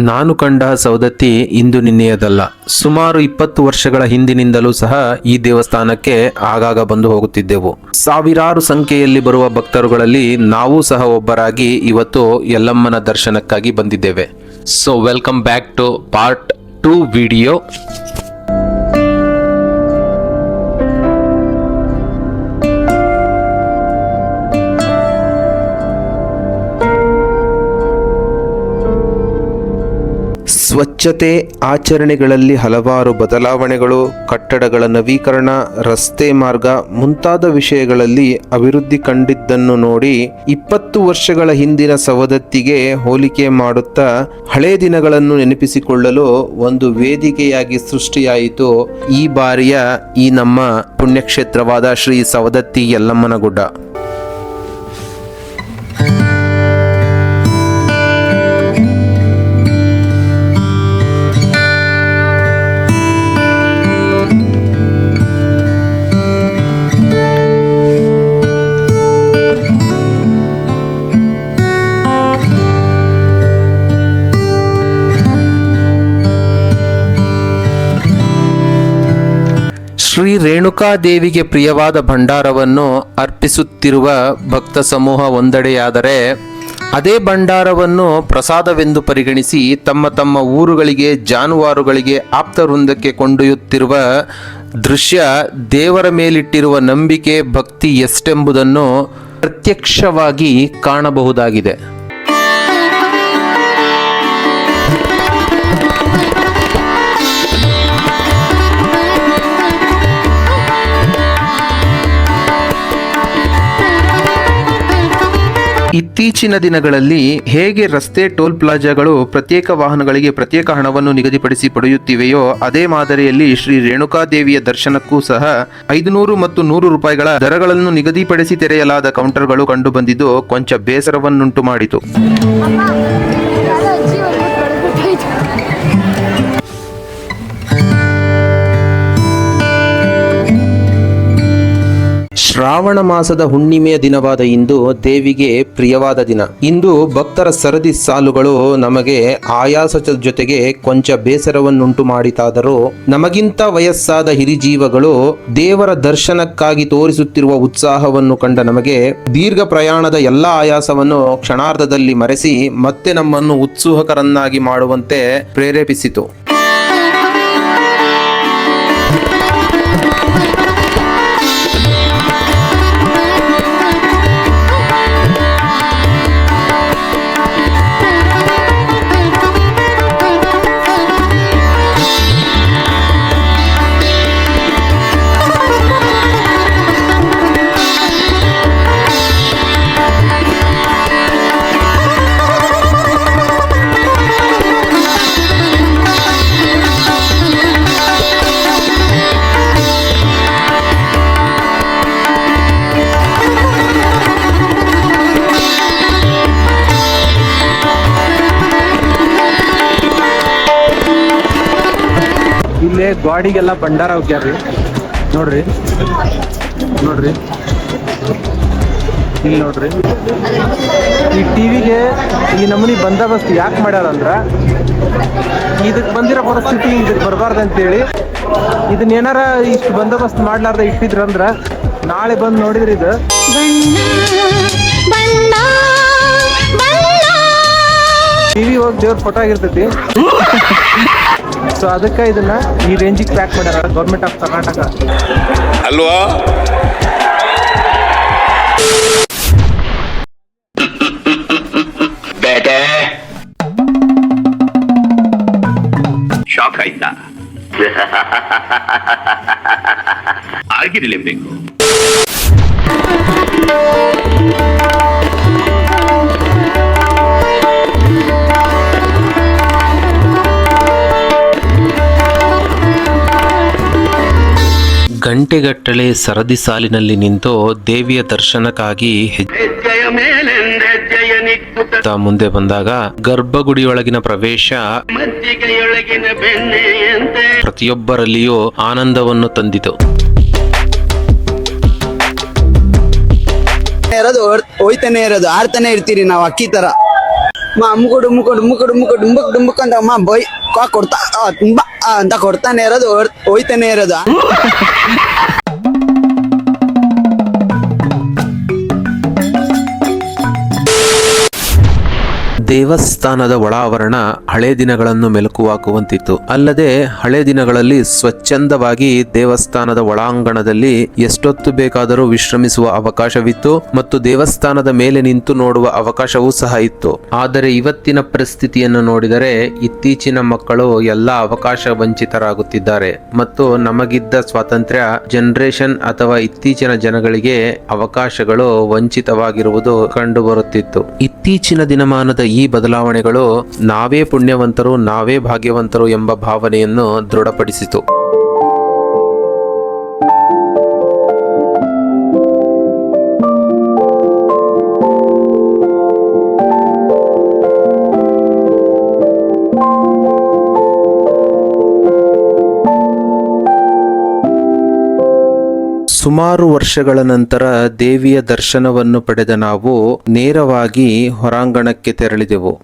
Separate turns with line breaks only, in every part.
ನಾನು ಕಂಡ ಸವದತ್ತಿ ಇಂದು ನಿನ್ನೆಯದಲ್ಲ. ಸುಮಾರು 20 ವರ್ಷಗಳ ಹಿಂದಿನಿಂದಲೂ ಸಹ ಈ ದೇವಸ್ಥಾನಕ್ಕೆ ಆಗಾಗ ಬಂದು ಹೋಗುತ್ತಿದ್ದೆವು. ಸಾವಿರಾರು ಸಂಖ್ಯೆಯಲ್ಲಿ ಬರುವ ಭಕ್ತರುಗಳಲ್ಲಿ ನಾವು ಸಹ ಒಬ್ಬರಾಗಿ ಇವತ್ತು ಯಲ್ಲಮ್ಮನ ದರ್ಶನಕ್ಕಾಗಿ ಬಂದಿದ್ದೇವೆ. So welcome back to part 2 video. ಸ್ವಚ್ಛತೆ ಆಚರಣೆಗಳಲ್ಲಿ ಹಲವಾರು ಬದಲಾವಣೆಗಳು, ಕಟ್ಟಡಗಳ ನವೀಕರಣ, ರಸ್ತೆ ಮಾರ್ಗ ಮುಂತಾದ ವಿಷಯಗಳಲ್ಲಿ ಅಭಿವೃದ್ಧಿ ಕಂಡಿದ್ದನ್ನು ನೋಡಿ 20 ವರ್ಷಗಳ ಹಿಂದಿನ ಸವದತ್ತಿಗೆ ಹೋಲಿಕೆ ಮಾಡುತ್ತಾ ಹಳೆ ದಿನಗಳನ್ನು ನೆನಪಿಸಿಕೊಳ್ಳಲು ಒಂದು ವೇದಿಕೆಯಾಗಿ ಸೃಷ್ಟಿಯಾಯಿತು ಈ ಬಾರಿಯ ಈ ನಮ್ಮ ಪುಣ್ಯಕ್ಷೇತ್ರವಾದ ಶ್ರೀ ಸವದತ್ತಿ ಯಲ್ಲಮ್ಮನ ಗುಡ್ಡ. ಶ್ರೀ ರೇಣುಕಾದೇವಿಗೆ ಪ್ರಿಯವಾದ ಭಂಡಾರವನ್ನು ಅರ್ಪಿಸುತ್ತಿರುವ ಭಕ್ತ ಸಮೂಹ ಒಂದೆಡೆಯಾದರೆ, ಅದೇ ಭಂಡಾರವನ್ನು ಪ್ರಸಾದವೆಂದು ಪರಿಗಣಿಸಿ ತಮ್ಮ ತಮ್ಮ ಊರುಗಳಿಗೆ, ಜಾನುವಾರುಗಳಿಗೆ, ಆಪ್ತವೃಂದಕ್ಕೆ ಕೊಂಡೊಯ್ಯುತ್ತಿರುವ ದೃಶ್ಯ ದೇವರ ಮೇಲಿಟ್ಟಿರುವ ನಂಬಿಕೆ, ಭಕ್ತಿ ಎಷ್ಟೆಂಬುದನ್ನು ಪ್ರತ್ಯಕ್ಷವಾಗಿ ಕಾಣಬಹುದಾಗಿದೆ. ಇತ್ತೀಚಿನ ದಿನಗಳಲ್ಲಿ ಹೇಗೆ ರಸ್ತೆ ಟೋಲ್ ಪ್ಲಾಜಾಗಳು ಪ್ರತ್ಯೇಕ ವಾಹನಗಳಿಗೆ ಪ್ರತ್ಯೇಕ ಹಣವನ್ನು ನಿಗದಿಪಡಿಸಿ ಪಡೆಯುತ್ತಿವೆಯೋ, ಅದೇ ಮಾದರಿಯಲ್ಲಿ ಶ್ರೀ ರೇಣುಕಾದೇವಿಯ ದರ್ಶನಕ್ಕೂ ಸಹ 500 ಮತ್ತು 100 ರೂಪಾಯಿಗಳ ದರಗಳನ್ನು ನಿಗದಿಪಡಿಸಿ ತೆರೆಯಲಾದ ಕೌಂಟರ್ಗಳು ಕಂಡುಬಂದಿದ್ದು ಕೊಂಚ ಬೇಸರವನ್ನುಂಟು ಮಾಡಿತು. ಶ್ರಾವಣ ಮಾಸದ ಹುಣ್ಣಿಮೆಯ ದಿನವಾದ ಇಂದು ದೇವಿಗೆ ಪ್ರಿಯವಾದ ದಿನ. ಇಂದು ಭಕ್ತರ ಸರದಿ ಸಾಲುಗಳು ನಮಗೆ ಆಯಾಸದ ಜೊತೆಗೆ ಕೊಂಚ ಬೇಸರವನ್ನುಂಟು ಮಾಡಿತಾದರೂ, ನಮಗಿಂತ ವಯಸ್ಸಾದ ಹಿರಿಜೀವಗಳು ದೇವರ ದರ್ಶನಕ್ಕಾಗಿ ತೋರಿಸುತ್ತಿರುವ ಉತ್ಸಾಹವನ್ನು ಕಂಡ ನಮಗೆ ದೀರ್ಘ ಪ್ರಯಾಣದ ಎಲ್ಲ ಆಯಾಸವನ್ನು ಕ್ಷಣಾರ್ಧದಲ್ಲಿ ಮರೆಸಿ ಮತ್ತೆ ನಮ್ಮನ್ನು ಉತ್ಸುಕರನ್ನಾಗಿ ಮಾಡುವಂತೆ ಪ್ರೇರೇಪಿಸಿತು.
ಇಲ್ಲೇ ಗಾಡಿಗೆಲ್ಲ ಭಂಡಾರ ಹೋಗ್ಯಾರ್ರಿ. ನೋಡ್ರಿ ಇಲ್ಲಿ ನೋಡ್ರಿ, ಈ ಟಿವಿಗೆ ಈ ನಮೂನಿ ಬಂದೋಬಸ್ತ್ ಯಾಕೆ ಮಾಡ್ಯಾರ ಅಂದ್ರ, ಇದಕ್ಕೆ ಬಂದಿರೋ ಪರಿಸ್ಥಿತಿ ಇದಕ್ಕೆ ಬರಬಾರ್ದಂತೇಳಿ ಇದನ್ನೇನಾರ ಇಷ್ಟು ಬಂದೋಬಸ್ತ್ ಮಾಡ್ಲಾರ್ದ ಇಟ್ಟಿದ್ರಂದ್ರ ನಾಳೆ ಬಂದು ನೋಡಿದ್ರಿ ಇದು ಟಿವಿ ಹೋಗಿ ದೇವ್ರ ಫೋಟೋ ಆಗಿರ್ತೈತಿ. ಸೊ ಅದಕ್ಕೆ ಇದನ್ನ ಈ ರೇಂಜಿಗೆ ಪ್ಯಾಕ್ ಮಾಡ್ಯಾರ ಗೌರ್ಮೆಂಟ್ ಆಫ್ ಕರ್ನಾಟಕ
ಅಲ್ವಾ. ಬೇಟೆ ಶಾಕ್ ಆಯ್ತಾ? ಆಗಿರಲೇಬೇಕು.
ಗಂಟೆಗಟ್ಟಲೆ ಸರದಿ ಸಾಲಿನಲ್ಲಿ ನಿಂತು ದೇವಿಯ ದರ್ಶನಕ್ಕಾಗಿ ಮುಂದೆ ಬಂದಾಗ ಗರ್ಭಗುಡಿಯೊಳಗಿನ ಪ್ರವೇಶ ಪ್ರತಿಯೊಬ್ಬರಲ್ಲಿಯೂ ಆನಂದವನ್ನು ತಂದಿತು.
ಹೋಯ್ತಾನೆ ಇರೋದು, ಆಡ್ತಾನೆ ಇರ್ತೀರಿ ನಾವು ಅಕ್ಕಿ ತರ. ಡುಂಬಕ್ ಅಂತ ಅಮ್ಮ ಬೈ ಕೊಡ್ತಾ ತುಂಬಾ ಅಂತ ಕೊಡ್ತಾನೆ ಇರೋದು ಹೋಯ್ತಾನೆ ಇರೋದು.
ದೇವಸ್ಥಾನದ ಒಳಾವರಣ ಹಳೆ ದಿನಗಳನ್ನು ಮೆಲುಕು ಹಾಕುವಂತಿತ್ತು. ಅಲ್ಲದೆ ಹಳೆ ದಿನಗಳಲ್ಲಿ ಸ್ವಚ್ಛಂದವಾಗಿ ದೇವಸ್ಥಾನದ ಒಳಾಂಗಣದಲ್ಲಿ ಎಷ್ಟೊತ್ತು ಬೇಕಾದರೂ ವಿಶ್ರಮಿಸುವ ಅವಕಾಶವಿತ್ತು ಮತ್ತು ದೇವಸ್ಥಾನದ ಮೇಲೆ ನಿಂತು ನೋಡುವ ಅವಕಾಶವೂ ಸಹ ಇತ್ತು. ಆದರೆ ಇವತ್ತಿನ ಪರಿಸ್ಥಿತಿಯನ್ನು ನೋಡಿದರೆ ಇತ್ತೀಚಿನ ಮಕ್ಕಳು ಎಲ್ಲ ಅವಕಾಶ ವಂಚಿತರಾಗುತ್ತಿದ್ದಾರೆ ಮತ್ತು ನಮಗಿದ್ದ ಸ್ವಾತಂತ್ರ್ಯ ಜನರೇಷನ್ ಅಥವಾ ಇತ್ತೀಚಿನ ಜನಗಳಿಗೆ ಅವಕಾಶಗಳು ವಂಚಿತವಾಗಿರುವುದು ಕಂಡುಬರುತ್ತಿತ್ತು. ಇತ್ತೀಚಿನ ದಿನಮಾನದ ಈ ಬದಲಾವಣೆಗಳು ನಾವೇ ಪುಣ್ಯವಂತರು, ನಾವೇ ಭಾಗ್ಯವಂತರು ಎಂಬ ಭಾವನೆಯನ್ನು ದೃಢಪಡಿಸಿತು. ಸುಮಾರು ವರ್ಷಗಳ ನಂತರ ದೇವಿಯ ದರ್ಶನವನ್ನು ಪಡೆದ ನಾವು ನೇರವಾಗಿ ಹೊರಾಂಗಣಕ್ಕೆ ತೆರಳಿದೆವು.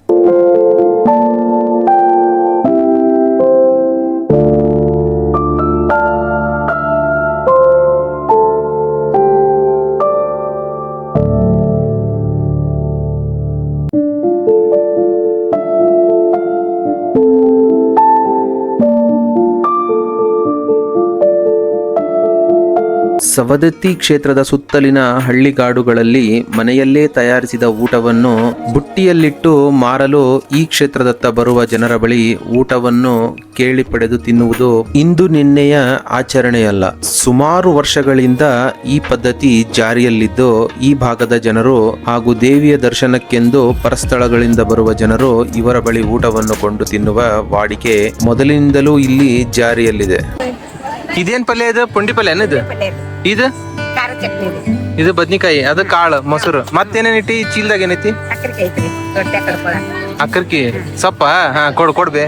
ಸವದತ್ತಿ ಕ್ಷೇತ್ರದ ಸುತ್ತಲಿನ ಹಳ್ಳಿಗಾಡುಗಳಲ್ಲಿ ಮನೆಯಲ್ಲೇ ತಯಾರಿಸಿದ ಊಟವನ್ನು ಬುಟ್ಟಿಯಲ್ಲಿಟ್ಟು ಮಾರಲು ಈ ಕ್ಷೇತ್ರದತ್ತ ಬರುವ ಜನರ ಬಳಿ ಊಟವನ್ನು ಕೇಳಿ ಪಡೆದು ತಿನ್ನುವುದು ಇಂದು ನಿನ್ನೆಯ ಆಚರಣೆಯಲ್ಲ. ಸುಮಾರು ವರ್ಷಗಳಿಂದ ಈ ಪದ್ಧತಿ ಜಾರಿಯಲ್ಲಿದ್ದು ಈ ಭಾಗದ ಜನರು ಹಾಗೂ ದೇವಿಯ ದರ್ಶನಕ್ಕೆಂದು ಪರಸ್ಥಳಗಳಿಂದ ಬರುವ ಜನರು ಇವರ ಬಳಿ ಊಟವನ್ನು ಕೊಂಡು ತಿನ್ನುವ ವಾಡಿಕೆ ಮೊದಲಿನಿಂದಲೂ ಇಲ್ಲಿ ಜಾರಿಯಲ್ಲಿದೆ. ಇದೇನ್ ಪಲ್ಯ ಇದು? ಪುಂಡಿ ಪಲ್ಯ ಇದು? ಇದು ಇದು ಬದ್ನಿಕಾಯಿ, ಅದು ಕಾಳು, ಮೊಸರು, ಮತ್ತೇನೇನಿಟ್ಟಿ ಚೀಲ್ದಾಗ ಏನೈತಿ? ಅಕ್ಕರ್ಕಿ ಸೊಪ್ಪ. ಹಾ ಕೊಡ್ಬೇ.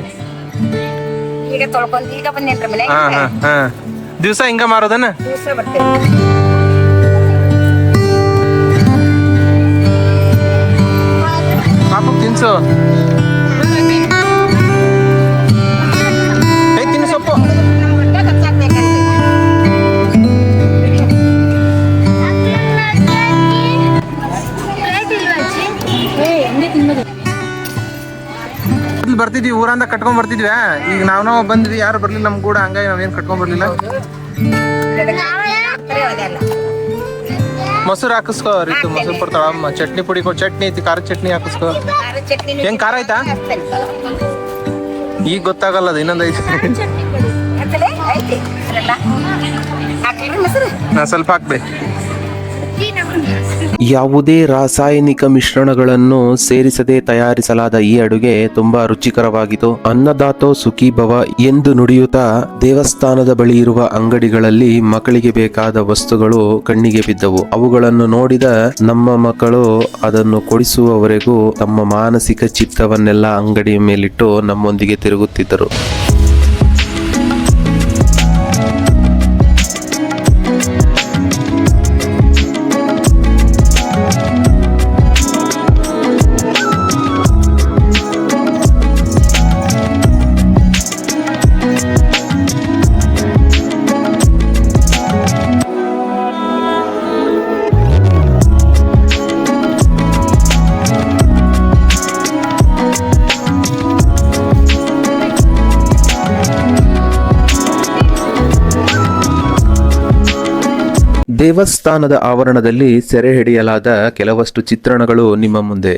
ಹಾ ಹಾ ಹಾ ದಿವ್ಸ ಹಿಂಗ ಮಾರೋದನ್ನ? ಪಾಪ ತಿನ್ಸು. ತಿನ್ನು ಸೊಪ್ಪು. ಬರ್ತಿದ್ವಿ, ಊರಂದ ಕಟ್ಕೊಂಡ್ ಬರ್ತಿದ್ವಿ. ಈಗ ನಾವ್ ಬಂದ್ವಿ, ಯಾರು ಬರ್ಲಿಲ್ಲ ನಮ್ ಕೂಡ, ಹಂಗಾಗಿ ನಾವೇನ್ ಕಟ್ಕೊಂಡ್ ಬರ್ಲಿಲ್ಲ. ಮೊಸರು ಹಾಕಿಸ್ಕೋ ರೀತು, ಮೊಸರು ಕೊಡ್ತಾಳ. ಚಟ್ನಿ ಪುಡಿ ಕೊಡ್, ಚಟ್ನಿ ಐತಿ, ಖಾರ ಚಟ್ನಿ ಹಾಕಿಸ್ಕೋ. ಹೆಂಗ್ ಖಾರ ಆಯ್ತಾ? ಈಗ ಗೊತ್ತಾಗಲ್ಲ, ಅದು ಇನ್ನೊಂದ್ ಐತಿ. ಸ್ವಲ್ಪ ಹಾಕ್ಬೇಕು. ಯಾವುದೇ ರಾಸಾಯನಿಕ ಮಿಶ್ರಣಗಳನ್ನು ಸೇರಿಸದೆ ತಯಾರಿಸಲಾದ ಈ ಅಡುಗೆ ತುಂಬಾ ರುಚಿಕರವಾಗಿತ್ತು. ಅನ್ನದಾತೋ ಸುಖೀ ಭವ ಎಂದು ನುಡಿಯುತ್ತಾ ದೇವಸ್ಥಾನದ ಬಳಿ ಇರುವ ಅಂಗಡಿಗಳಲ್ಲಿ ಮಕ್ಕಳಿಗೆ ಬೇಕಾದ ವಸ್ತುಗಳು ಕಣ್ಣಿಗೆ ಬಿದ್ದವು. ಅವುಗಳನ್ನು ನೋಡಿದ ನಮ್ಮ ಮಕ್ಕಳು ಅದನ್ನು ಕೊಡಿಸುವವರೆಗೂ ತಮ್ಮ ಮಾನಸಿಕ ಚಿತ್ತವನ್ನೆಲ್ಲ ಅಂಗಡಿಯ ಮೇಲಿಟ್ಟು ನಮ್ಮೊಂದಿಗೆ ತಿರುಗುತ್ತಿದ್ದರು. ದೇವಸ್ಥಾನದ ಆವರಣದಲ್ಲಿ ಸೆರೆ ಹಿಡಿಯಲಾದ ಕೆಲವಷ್ಟು ಚಿತ್ರಣಗಳು ನಿಮ್ಮ ಮುಂದೆ.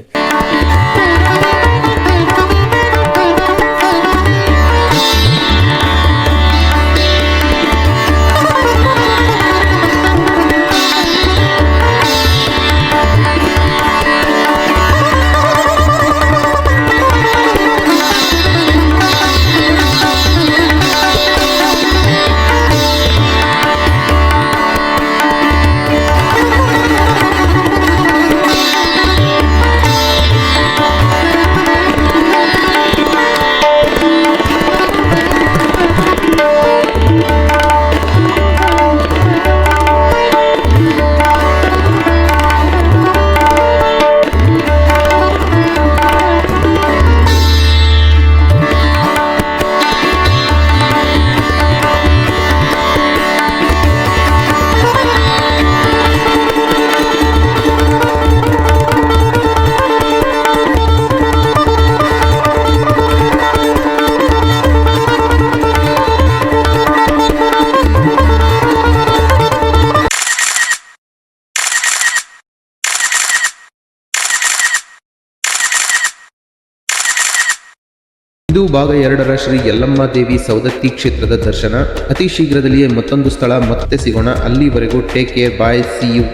ಇದು ಭಾಗ 2ರ ಶ್ರೀ ಯಲ್ಲಮ್ಮ ದೇವಿ ಸೌದತ್ತಿ ಕ್ಷೇತ್ರದ ದರ್ಶನ. ಅತಿ ಶೀಘ್ರದಲ್ಲಿಯೇ ಮತ್ತೊಂದು ಸ್ಥಳ ಮತ್ತೆ ಸಿಗೋಣ. ಅಲ್ಲಿವರೆಗೂ take care, bye, see you.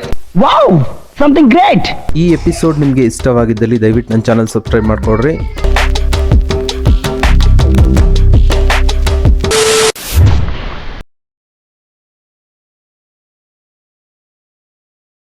Wow! Something great!
ಈ ಎಪಿಸೋಡ್ ನಿಮಗೆ ಇಷ್ಟವಾಗಿದ್ದಲ್ಲಿ ದಯವಿಟ್ಟು ನನ್ನ ಚಾನಲ್ ಸಬ್ಸ್ಕ್ರೈಬ್ ಮಾಡ್ಕೊಡ್ರಿ.